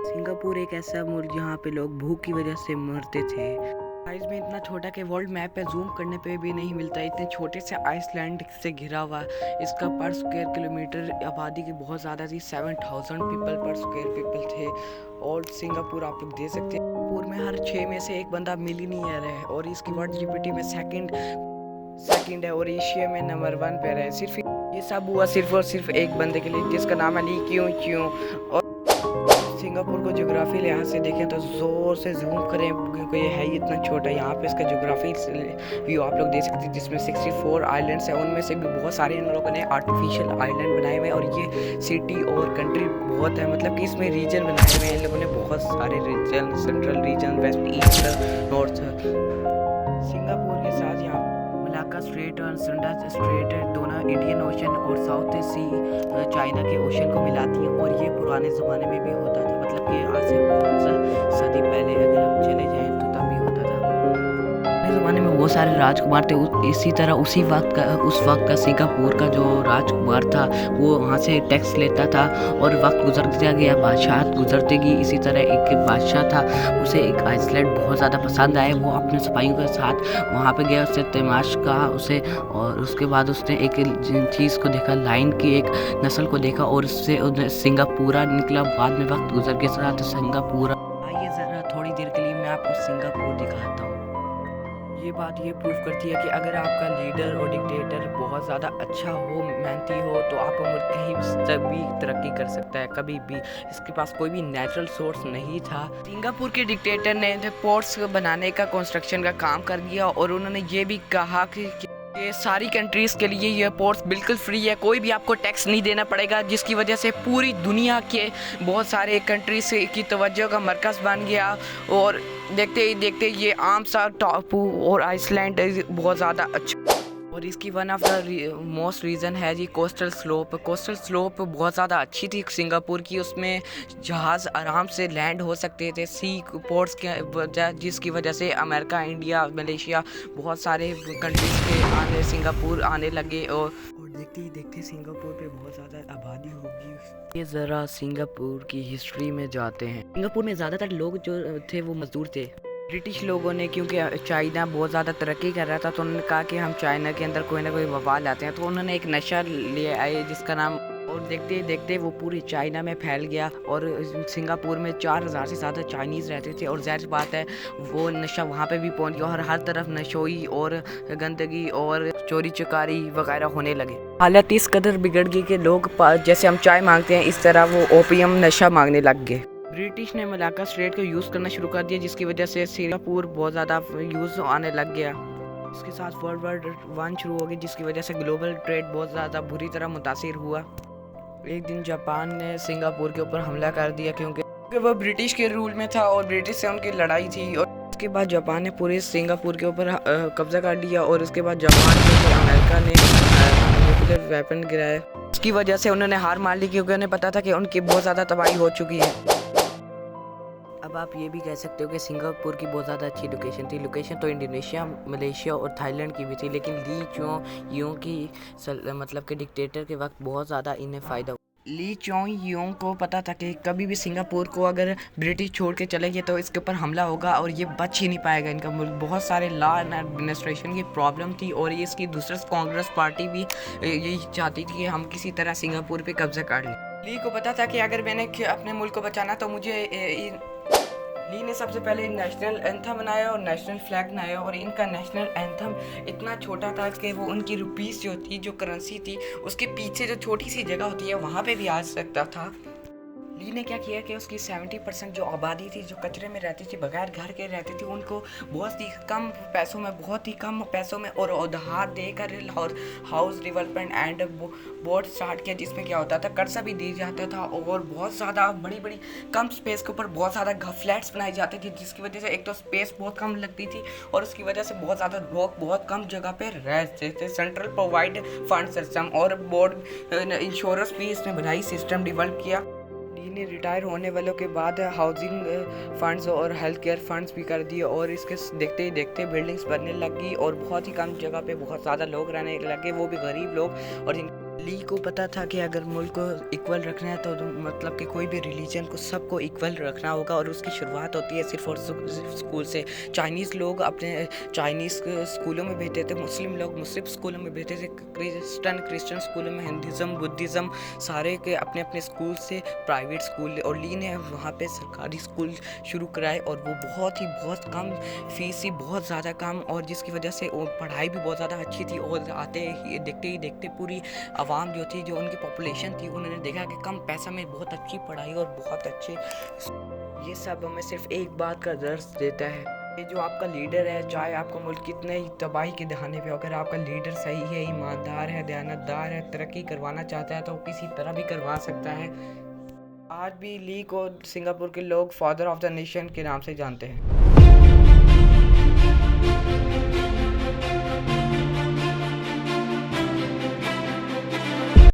Singapore एक ऐसा मुल्क जहाँ पे लोग भूख की वजह से मरते थे। साइज में इतना छोटा कि वर्ल्ड मैप पे जूम करने पे भी नहीं मिलता। इतने छोटे से आइसलैंड से घिरा हुआ। इसका पर स्क्वायर किलोमीटर आबादी की बहुत ज़्यादा थी। 7,000 पीपल पर स्क्वायर पीपल थे। और सिंगापुर आप लोग दे सकते हैं, सिंगापुर में हर 6 में से एक बंदा मिलीनियर है और इसकी वर्ल्ड जीडीपी में सेकंड है और एशिया में नंबर 1 पे है। सिर्फ ये सब हुआ सिर्फ और सिर्फ एक बंदे के लिए जिसका नाम है ली क्यों क्यों। और सिंगापुर को ज्योग्राफी लिहाज से देखें तो ज़ोर से जूम करें क्योंकि ये है ही इतना छोटा। यहाँ पे इसका ज्योग्राफी व्यू आप लोग देख सकते हैं जिसमें 64 आइलैंड्स हैं। उनमें से भी बहुत सारे इन लोगों ने आर्टिफिशियल आइलैंड बनाए हुए हैं और ये सिटी और कंट्री बहुत है, मतलब कि इसमें रीजन बनाए हुए हैं इन लोगों ने, बहुत सारे region, central region, west, east, north. Singapore के साथ यहाँ मलाक्का स्ट्रेट और संडास स्ट्रेट दोनों इंडियन ओशन और साउथ सी चाइना के ओशन को मिलाती हैं। और ये पुराने ज़माने में भी होता था, मतलब कि आज से बहुत सदी पहले अगर हम चले जाएं तो तब भी होता था। पुराने ज़माने में बहुत सारे राजकुमार थे। इसी तरह उस वक्त का सिंगापुर का जो राजकुमार था वो वहाँ से टैक्स लेता था और वक्त गुजरता गया, बादशाह गुजरते गई। इसी तरह एक बादशाह था, उसे एक आइसलैंड बहुत ज़्यादा पसंद आया। वो अपने सिपाहियों के साथ वहाँ पे गया, उससे तमाश कहा उसे, और उसके बाद उसने एक चीज़ को देखा, लाइन की एक नस्ल को देखा और उससे सिंगापुरा निकला। बाद में वक्त गुजर के साथ सिंगापुरा। आइए ज़रा थोड़ी देर के लिए मैं आपको सिंगापुर दिखाता हूँ। ये बात ये प्रूव करती है कि अगर आपका लीडर और डिक्टेटर बहुत ज़्यादा अच्छा हो, मेहनती हो, तो आप मुल्क कहीं भी तरक्की कर सकता है कभी भी। इसके पास कोई भी नेचुरल सोर्स नहीं था। सिंगापुर के डिक्टेटर ने पोर्ट्स बनाने का, कंस्ट्रक्शन का काम कर दिया और उन्होंने ये भी कहा कि ये सारी कंट्रीज़ के लिए ये पोर्ट्स बिल्कुल फ्री है, कोई भी आपको टैक्स नहीं देना पड़ेगा, जिसकी वजह से पूरी दुनिया के बहुत सारे कंट्रीज की तवज्जो का मरकज़ बन गया। और देखते ही देखते ये आम सा टापू और आइसलैंड बहुत ज़्यादा अच्छा। और इसकी one of the most reason है जी कोस्टल स्लोप बहुत ज़्यादा अच्छी थी सिंगापुर की। उसमें जहाज़ आराम से लैंड हो सकते थे सी पोर्ट्स के वजह, जिसकी वजह से अमेरिका, इंडिया, मलेशिया बहुत सारे कंट्रीज़ के सिंगापुर आने लगे। और देखते ही देखते सिंगापुर पे बहुत ज़्यादा आबादी होगी। ये ज़रा सिंगापुर की हिस्ट्री में जाते हैं। सिंगापुर में ज़्यादातर लोग जो थे वो मज़दूर थे। ब्रिटिश लोगों ने, क्योंकि चाइना बहुत ज़्यादा तरक्की कर रहा था, तो उन्होंने कहा कि हम चाइना के अंदर कोई ना कोई वबा लाते हैं। तो उन्होंने एक नशा ले आए जिसका नाम, और देखते ही देखते वो पूरी चाइना में फैल गया। और सिंगापुर में 4,000 से ज़्यादा चाइनीज़ रहते थे और ज़ाहिर सी बात है वो नशा वहाँ पे भी पहुँच गया और हर तरफ नशोई और गंदगी और चोरी चकारी वगैरह होने लगे। हालत इस कदर बिगड़ गई कि लोग जैसे हम चाय मांगते हैं इस तरह वो ओपियम नशा मांगने लग गए। ब्रिटिश ने मलाक्का स्ट्रेट को यूज़ करना शुरू कर दिया, जिसकी वजह से सिंगापुर बहुत ज़्यादा यूज़ आने लग गया। इसके साथ वर्ल्ड वार 1 शुरू हो गई, जिसकी वजह से ग्लोबल ट्रेड बहुत ज़्यादा बुरी तरह मुतासिर हुआ। एक दिन जापान ने सिंगापुर के ऊपर हमला कर दिया क्योंकि वह ब्रिटिश के रूल में था और ब्रिटिश से उनकी लड़ाई थी। और उसके बाद जापान ने पूरे सिंगापुर के ऊपर कब्जा कर लिया और उसके बाद जापान के ऊपर अमेरिका ने न्यूक्लियर वेपन गिराए। उसकी वजह से उन्होंने हार मान ली क्योंकि उन्हें पता था कि उनकी बहुत ज़्यादा तबाही हो चुकी है। अब आप ये भी कह सकते हो कि सिंगापुर की बहुत ज़्यादा अच्छी लोकेशन थी। लोकेशन तो इंडोनेशिया, मलेशिया और थाईलैंड की भी थी, लेकिन ली चोंग यूंग की मतलब कि डिक्टेटर के वक्त बहुत ज़्यादा इन्हें फ़ायदा हुआ। ली चोंग यूंग को पता था कि कभी भी सिंगापुर को अगर ब्रिटिश छोड़ के चले गए तो इसके ऊपर हमला होगा और ये बच ही नहीं पाएगा इनका मुल्क। बहुत सारे लॉ एंड एडमिनिस्ट्रेशन की प्रॉब्लम थी और ये इसकी दूसरा कांग्रेस पार्टी भी यही चाहती थी कि हम किसी तरह सिंगापुर पे कब्जा कर लें। ली को पता था कि अगर मैंने अपने मुल्क को बचाना तो मुझे ली ने सबसे पहले नेशनल एंथम बनाया और नेशनल फ्लैग बनाया। और इनका नेशनल एंथम इतना छोटा था कि वो उनकी रुपीस जो थी, जो करेंसी थी, उसके पीछे जो छोटी सी जगह होती है वहाँ पे भी आ सकता था। ली ने क्या किया कि उसकी 70% जो आबादी थी, जो कचरे में रहती थी, बगैर घर के रहती थी, उनको बहुत ही कम पैसों में और उधार देकर house development and board start किया, जिसमें क्या होता था कर्जा भी दी जाता था और बहुत ज़्यादा बड़ी कम स्पेस के ऊपर बहुत ज़्यादा फ्लैट्स बनाए जाते थे, जिसकी वजह से एक तो स्पेस बहुत कम लगती थी और उसकी वजह से बहुत ज़्यादा लोग बहुत कम जगह पे रहते थे। सेंट्रल प्रोवाइड फंड सिस्टम और बोर्ड इंश्योरेंस भी इसने बनाई, सिस्टम डेवलप किया। ने रिटायर होने वालों के बाद हाउसिंग फंड्स और हेल्थ केयर फंड्स भी कर दिए और इसके देखते ही देखते बिल्डिंग्स बनने लगी और बहुत ही कम जगह पे बहुत ज़्यादा लोग रहने लगे, वो भी गरीब लोग। और ली को पता था कि अगर मुल्क को इक्वल रखना है तो मतलब कि कोई भी रिलीजन को सबको इक्वल रखना होगा, और उसकी शुरुआत होती है सिर्फ और सिर्फ स्कूल से। चाइनीज़ लोग अपने चाइनीज़ स्कूलों में भेजते थे, मुस्लिम लोग मुस्लिम स्कूलों में भेजते थे, क्रिश्चियन स्कूलों में, हिंदुज़म बुद्धिज़्म सारे के अपने अपने स्कूल से प्राइवेट स्कूल, और ली ने वहाँ पे सरकारी स्कूल शुरू कराए, और वो बहुत कम फीस थी, बहुत ज़्यादा कम, और जिसकी वजह से पढ़ाई भी बहुत ज़्यादा अच्छी थी। और देखते ही देखते पूरी आवाम जो थी, जो उनकी पॉपुलेशन थी, उन्होंने देखा कि कम पैसा में बहुत अच्छी पढ़ाई और बहुत अच्छे। ये सब हमें सिर्फ एक बात का दर्स देता है, ये जो आपका लीडर है, चाहे आपका मुल्क कितने ही तबाही के दहाने पे, अगर आपका लीडर सही है, ईमानदार है, दयानतदार है, तरक्की करवाना चाहता है, तो वो किसी तरह भी करवा सकता है। आज भी ली को सिंगापुर के लोग फादर ऑफ द नेशन के नाम से जानते हैं।